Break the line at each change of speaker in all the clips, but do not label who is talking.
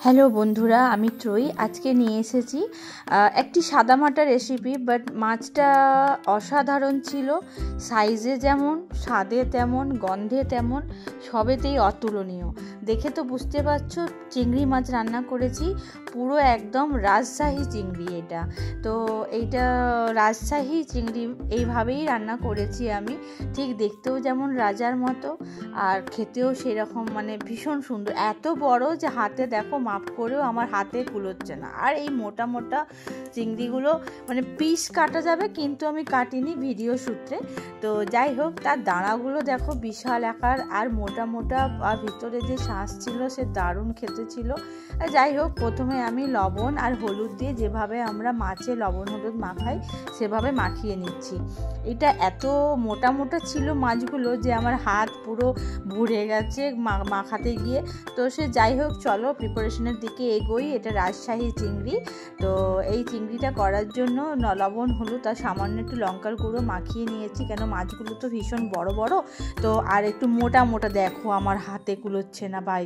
Hello বন্ধুরা, আমি ত্রয়ী। আজকে নিয়ে এসেছি একটি সাদামাটা রেসিপি, বাট মাছটা অসাধারণ ছিল। সাইজে যেমন, স্বাদে তেমন, গন্ধে তেমন, সবেতেই অতুলনীয়। দেখে তো বুঝতে পারছো চিংড়ি মাছ রান্না করেছি, পুরো একদম রাজশাহী চিংড়ি এটা। তো এইটা রাজশাহী চিংড়ি এইভাবেই রান্না করেছি আমি। ঠিক দেখতেও যেমন রাজার মতো, আর খেতেও সেরকম, মানে ভীষণ সুন্দর। এত বড় যে হাতে দেখো মাপ করেও আমার হাতে কুলোচ্ছে না। আর এই মোটা মোটা চিংড়িগুলো মানে পিস কাটা যাবে, কিন্তু আমি কাটিনি ভিডিও সূত্রে। তো যাই হোক, তার দাঁড়াগুলো দেখো বিশাল আকার আর মোটা মোটা, আর ভিতরে যে শাঁস ছিল সে দারুণ খেতে ছিল। যাই হোক, প্রথমে আমি লবণ আর হলুদ দিয়ে, যেভাবে আমরা মাছে লবণ হলুদ মাখাই সেভাবে মাখিয়ে নিচ্ছি। এটা এত মোটা মোটা ছিল মাছগুলো যে আমার হাত পুরো ভরে গেছে মাখাতে গিয়ে। তো সে যাই হোক, চলো প্রিপারেশনের দিকে এগোই। এটা রাজশাহী চিংড়ি। তো এই চিংড়িটা করার জন্য লবণ হলুদ আর সামান্য একটু লঙ্কার গুঁড়ো মাখিয়ে নিয়েছি, কেন মাছগুলো তো ভীষণ বড় বড়। তো আর একটু মোটা মোটা, দেখো আমার হাতে কুলোচ্ছে না ভাই,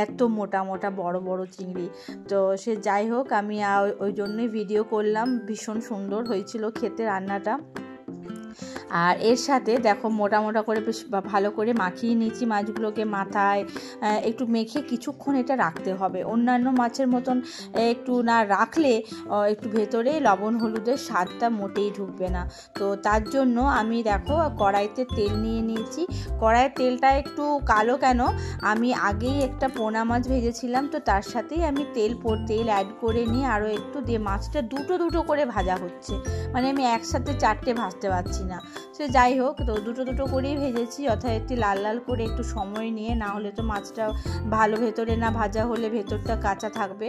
এত মোটা মোটা বড় বড় চিংড়ি। তো সে যাই হোক, আমি ওই জন্যই ভিডিও করলাম। ভীষণ সুন্দর হয়েছিল খেতে রান্নাটা। আর এর সাথে দেখো মোটা মোটা করে বেশ ভালো করে মাখিয়ে নিচ্ছি মাছগুলোকে। মাথায় একটু মেখে কিছুক্ষণ এটা রাখতে হবে। অন্যান্য মাছের মতন একটু না রাখলে একটু ভেতরে লবণ হলুদের স্বাদটা মোটেই ঢুকবে না। তো তার জন্য আমি দেখো কড়াইতে তেল নিয়ে নিয়েছি। কড়াইয়ের তেলটা একটু কালো কেন, আমি আগেই একটা পোনা মাছ ভেজেছিলাম, তো তার সাথেই আমি তেল অ্যাড করে নিয়ে আরও একটু দিয়ে মাছটা দুটো করে ভাজা হচ্ছে। মানে আমি একসাথে 4টে ভাজতে পারছি না। সে যাই হোক, তো দুটো করেই ভেজেছি, যথারীতি লাল লাল করে একটু সময় নিয়ে, না হলে তো মাছটা ভালো ভেতরে না ভাজা হলে ভেতরটা কাঁচা থাকবে,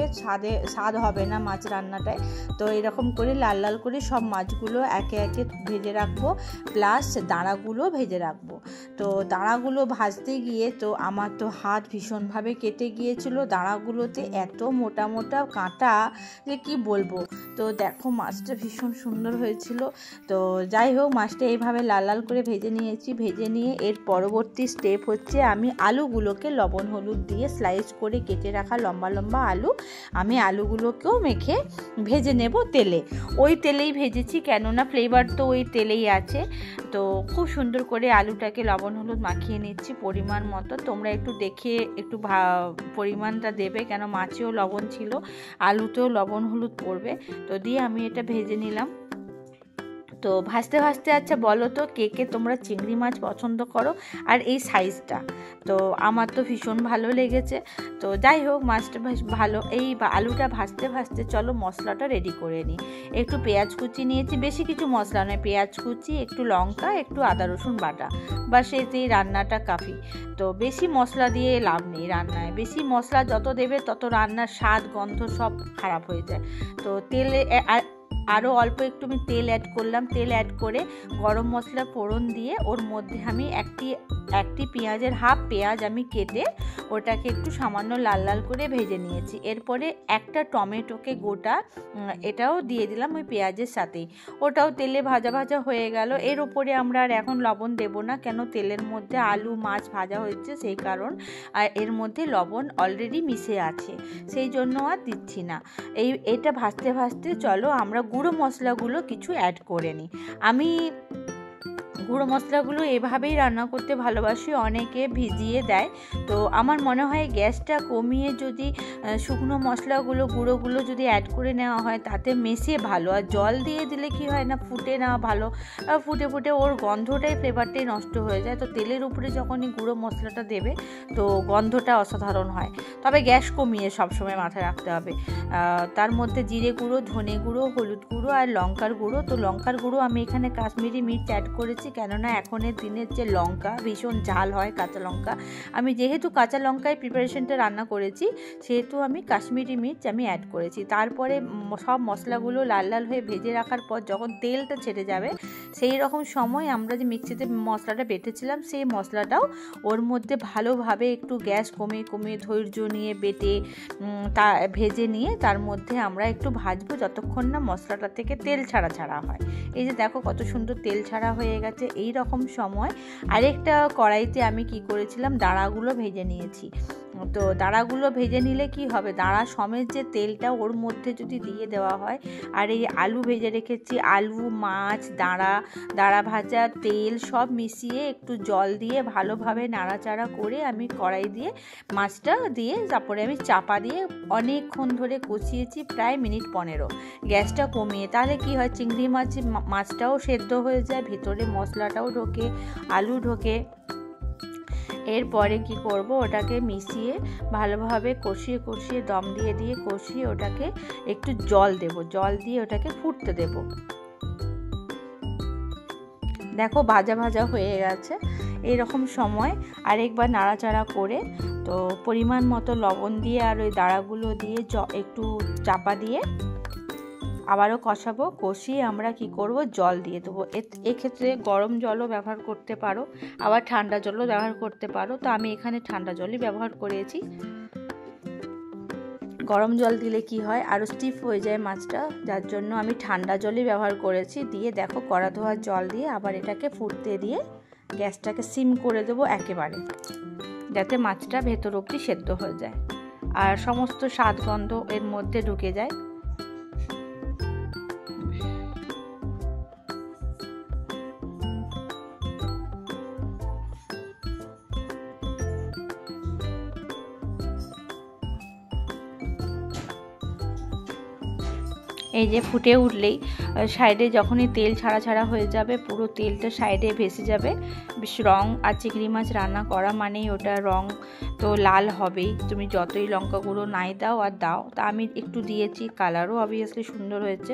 স্বাদ হবে না মাছ রান্নাটায়। তো এরকম করে লাল লাল করে সব মাছগুলো একে একে ভেজে রাখবো, প্লাস দাঁড়াগুলো ভেজে রাখবো। তো দাঁড়াগুলো ভাজতে গিয়ে তো আমার তো হাত ভীষণভাবে কেটে গিয়েছিল। দাঁড়াগুলোতে এত মোটা মোটা কাঁটা যে কি বলবো। তো দেখো মাছটা ভীষণ সুন্দর হয়েছিল। তো যাই হোক, মাছটা এইভাবে লাল লাল করে ভেজে নিয়েছি। ভেজে নিয়ে এর পরবর্তী স্টেপ হচ্ছে, আমি আলুগুলোকে লবণ হলুদ দিয়ে স্লাইস করে কেটে রাখা লম্বা লম্বা আলু, আমি আলুগুলোকেও মেখে ভেজে নেব তেলে। ওই তেলেই ভেজেছি, কেননা ফ্লেভার তো ওই তেলেই আছে। তো খুব সুন্দর করে আলুটাকে লবণ হলুদ মাখিয়ে নিচ্ছি পরিমাণ মতো। তোমরা একটু দেখে একটু পরিমাণটা দেবে, কেন মাছেও লবণ ছিল, আলুতেও লবণ হলুদ পড়বে। তো দিয়ে আমি এটা ভেজে নিলাম। তো ভাজতে ভাজতে, আচ্ছা বলো তো কে তোমরা চিংড়ি মাছ পছন্দ করো আর এই সাইজটা? তো আমার তো ভীষণ ভালো লেগেছে। তো যাই হোক, মাছটা ভালো, এই আলুটা ভাজতে ভাজতে চলো মশলাটা রেডি করে নিই। একটু পেঁয়াজ কুচি নিয়েছি, বেশি কিছু মশলা নয়, পেঁয়াজ কুচি, একটু লঙ্কা, একটু আদা রসুন বাটা, বাস এতেই রান্নাটা কাফি। তো বেশি মশলা দিয়ে লাভ নেই রান্নায়। বেশি মশলা যত দেবে তত রান্নার স্বাদ গন্ধ সব খারাপ হয়ে যায়। তো তেলে আরও অল্প একটু আমি তেল অ্যাড করলাম। তেল অ্যাড করে গরম মশলা ফোড়ন দিয়ে ওর মধ্যে আমি একটি পেঁয়াজের হাফ পেঁয়াজ আমি কেটে ওটাকে একটু সামান্য লাল লাল করে ভেজে নিয়েছি। এরপরে একটা টমেটোকে গোটা এটাও দিয়ে দিলাম ওই পেঁয়াজের সাথেই। ওটাও তেলে ভাজা ভাজা হয়ে গেল। এর ওপরে আমরা আর এখন লবণ দেব না, কেন তেলের মধ্যে আলু মাছ ভাজা হচ্ছে সেই কারণ, আর এর মধ্যে লবণ অলরেডি মিশে আছে, সেই জন্য আর দিচ্ছি না। এটা ভাজতে ভাজতে চলো আমরা গুঁড়ো মশলাগুলো কিছু অ্যাড করে নিই। আমি গুঁড়ো মশলাগুলো এভাবেই রান্না করতে ভালোবাসি, অনেকে ভিজিয়ে দেয়। তো আমার মনে হয় গ্যাসটা কমিয়ে যদি শুকনো মশলাগুলো গুঁড়োগুলো যদি অ্যাড করে নেওয়া হয় তাতে মেশে ভালো। আর জল দিয়ে দিলে কি হয় না, ফুটে না ভালো, ফুটে ফুটে ওর গন্ধটাই ফ্লেভারটাই নষ্ট হয়ে যায়। তো তেলের উপরে যখনই গুঁড়ো মশলাটা দেবে তো গন্ধটা অসাধারণ হয়। তবে গ্যাস কমিয়ে সবসময় মাথায় রাখতে হবে। তার মধ্যে জিরে গুঁড়ো, ধনে গুঁড়ো, হলুদ গুঁড়ো আর লঙ্কার গুঁড়ো। তো লঙ্কার গুঁড়ো আমি এখানে কাশ্মীরি মির্চ অ্যাড করেছি, কেননা এখনের দিনের যে লঙ্কা ভীষণ ঝাল হয় কাঁচা লঙ্কা। আমি যেহেতু কাঁচা লঙ্কায় প্রিপারেশনটা রান্না করেছি, সেহেতু আমি কাশ্মীরি মির্চ আমি অ্যাড করেছি। তারপরে সব মশলাগুলো লাল লাল হয়ে ভেজে রাখার পর যখন তেলটা ছেড়ে যাবে, সেই রকম সময় আমরা যে মিক্সিতে মশলাটা বেটেছিলাম সেই মশলাটাও ওর মধ্যে ভালোভাবে একটু গ্যাস কমিয়ে কমিয়ে ধৈর্য নিয়ে বেটে তা ভেজে নিয়ে তার মধ্যে আমরা একটু ভাজবো যতক্ষণ না মশলাটা থেকে তেল ছাড়া হয়। এই যে দেখো কত সুন্দর তেল ছাড়া হয়ে গেছে। এই রকম সময় আরেকটা কড়াইতে আমি কি করেছিলাম, দাঁড়াগুলো ভেজে নিয়েছি। তো দাঁড়াগুলো ভেজে নিলে কি হবে, দাঁড়া সমেত যে তেলটা ওর মধ্যে যদি দিয়ে দেওয়া হয়, আর এই আলু ভেজে রেখেছি, আলু, মাছ, দাঁড়া ভাজা, তেল সব মিশিয়ে একটু জল দিয়ে ভালোভাবে নাড়াচাড়া করে আমি কড়াই দিয়ে মাছটা দিয়ে তারপরে আমি চাপা দিয়ে অনেকক্ষণ ধরে কষিয়েছি, প্রায় মিনিট 15। গ্যাসটা কমিয়ে, তাহলে কি হয়, চিংড়ি মাছটাও সেদ্ধ হয়ে যায়, ভেতরে মশলাটাও ঢোকে, আলু ঢোকে। এরপরে কি করব, ওটাকে মিশিয়ে ভালোভাবে কষিয়ে কষিয়ে দম দিয়ে দিয়ে কষিয়ে ওটাকে একটু জল দেব, জল দিয়ে ওটাকে ফুটতে দেব। দেখো ভাজা ভাজা হয়ে গেছে। এইরকম সময় আরেকবার নাড়াচাড়া করে তো পরিমাণ মতো লবণ দিয়ে আর ওই দাঁড়াগুলো দিয়ে একটু চাপা দিয়ে আবারও কষাবো। কষিয়ে আমরা কি করব, জল দিয়ে দেবো। এক্ষেত্রে গরম জলও ব্যবহার করতে পারো, আবার ঠান্ডা জলও ব্যবহার করতে পারো। তো আমি এখানে ঠান্ডা জলই ব্যবহার করেছি। গরম জল দিলে কি হয়, আরও স্টিফ হয়ে যায় মাছটা, যার জন্য আমি ঠান্ডা জলই ব্যবহার করেছি। দিয়ে দেখো কড়া ধোয়ার জল দিয়ে আবার এটাকে ফুটতে দিয়ে গ্যাসটাকে সিম করে দেবো একেবারে, যাতে মাছটা ভেতর অবধি সেদ্ধ হয়ে যায় আর সমস্ত স্বাদ গন্ধ এর মধ্যে ঢুকে যায়। এই যে ফুটে উঠলেই সাইডে যখনই তেল ছাড়া ছাড়া হয়ে যাবে, পুরো তেলটা সাইডে ভেসে যাবে। বেশ রং, আর চিংড়ি মাছ রান্না করা মানেই ওটা রং তো লাল হবেই, তুমি যতই লঙ্কা গুঁড়ো নাই দাও আর দাও। তা আমি একটু দিয়েছি, কালারও অবভিয়াসলি সুন্দর হয়েছে।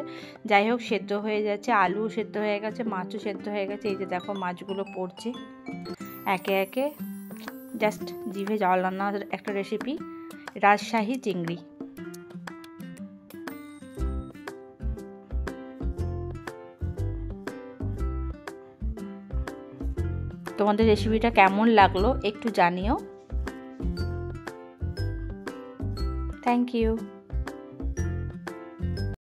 যাই হোক, সেদ্ধ হয়ে যাচ্ছে, আলু সেদ্ধ হয়ে গেছে, মাছও সেদ্ধ হয়ে গেছে। এই যে দেখো মাছগুলো পড়ছে একে একে। জাস্ট জিভে জল আনার একটা রেসিপি, রাজশাহী চিংড়ি। তোমাদের রেসিপিটা কেমন লাগলো একটু জানিও। Thank you.